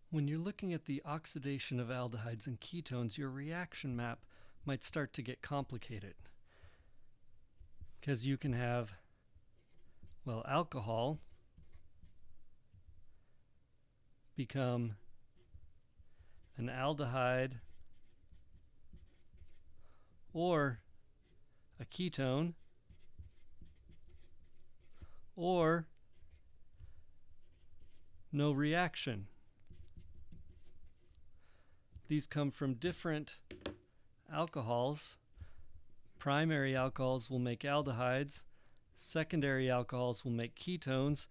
When you're looking at the oxidation of aldehydes and ketones, your reaction map might start to get complicated. Because you can have, well, alcohol become an aldehyde or a ketone or no reaction. These come from different alcohols. Primary alcohols will make aldehydes, secondary alcohols will make ketones,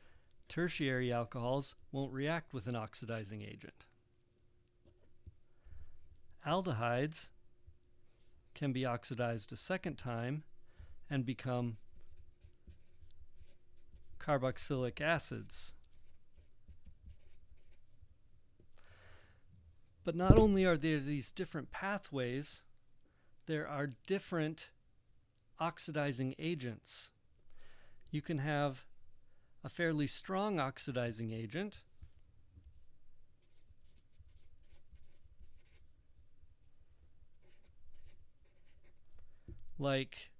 tertiary alcohols won't react with an oxidizing agent. Aldehydes can be oxidized a second time and become carboxylic acids. But not only are there these different pathways, there are different oxidizing agents. You can have a fairly strong oxidizing agent, like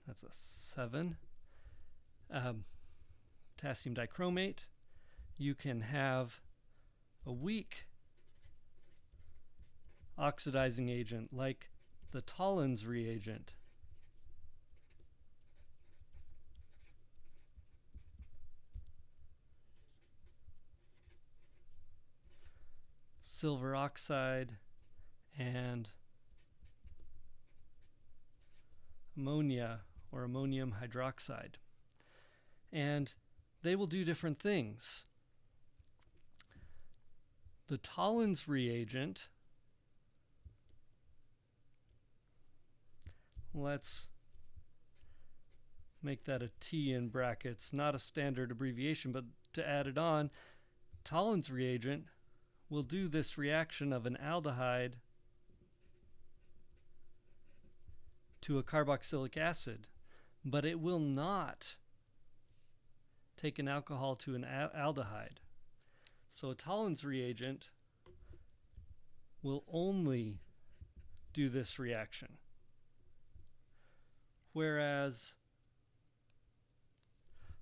that's a 7. Potassium dichromate. You can have a weak oxidizing agent like the Tollens reagent. Silver oxide and ammonia or ammonium hydroxide. And they will do different things. The Tollens reagent, let's make that a T in brackets, not a standard abbreviation, but to add it on, Tollens reagent will do this reaction of an aldehyde to a carboxylic acid, but it will not take an alcohol to an aldehyde. So a Tollens reagent will only do this reaction, whereas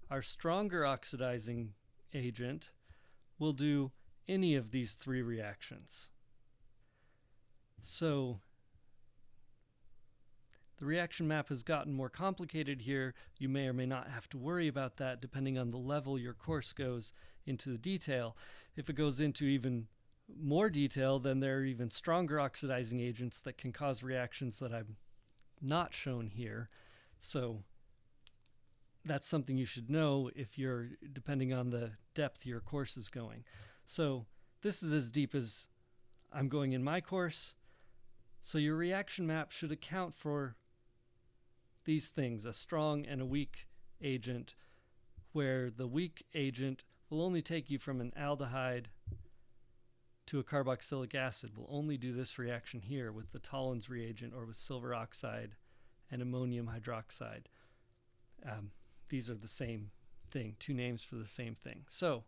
our stronger oxidizing agent will do any of these three reactions. So the reaction map has gotten more complicated here. You may or may not have to worry about that depending on the level your course goes into the detail. If it goes into even more detail, then there are even stronger oxidizing agents that can cause reactions that I've not shown here. So that's something you should know if you're, depending on the depth your course is going. So this is as deep as I'm going in my course. So your reaction map should account for these things, a strong and a weak agent, where the weak agent will only take you from an aldehyde to a carboxylic acid. We'll only do this reaction here with the Tollens reagent or with silver oxide and ammonium hydroxide. These are the same thing, two names for the same thing. So,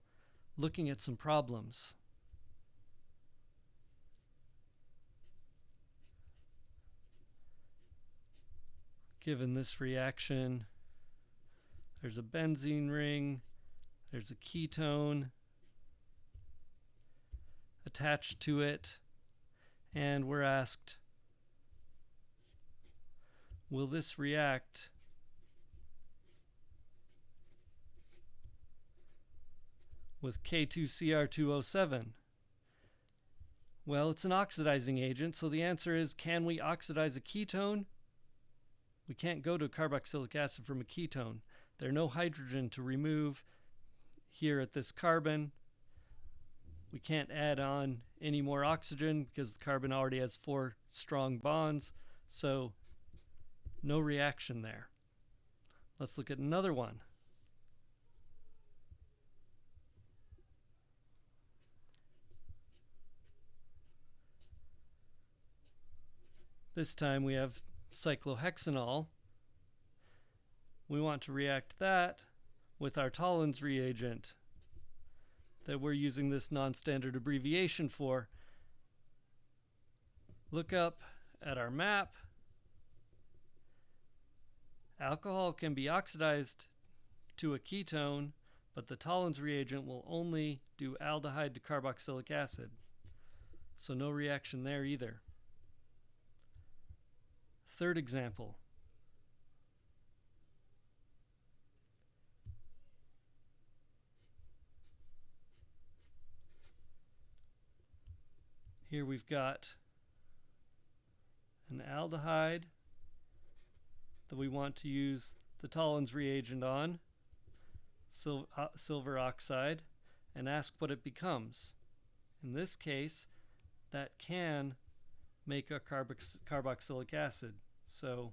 looking at some problems. Given this reaction, there's a benzene ring, there's a ketone attached to it, and we're asked, will this react with K2Cr2O7? Well, it's an oxidizing agent, so the answer is, can we oxidize a ketone? We can't go to carboxylic acid from a ketone. There's no hydrogen to remove here at this carbon. We can't add on any more oxygen because the carbon already has 4 strong bonds, so no reaction there. Let's look at another one. This time we have cyclohexanol. We want to react that with our Tollens reagent that we're using this non-standard abbreviation for. Look up at our map. Alcohol can be oxidized to a ketone, but the Tollens reagent will only do aldehyde to carboxylic acid. So no reaction there either. Third example. Here we've got an aldehyde that we want to use the Tollens reagent on, silver oxide, and ask what it becomes. In this case, that can make a carboxylic acid. So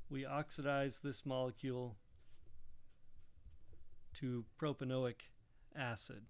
we oxidize this molecule to propanoic acid.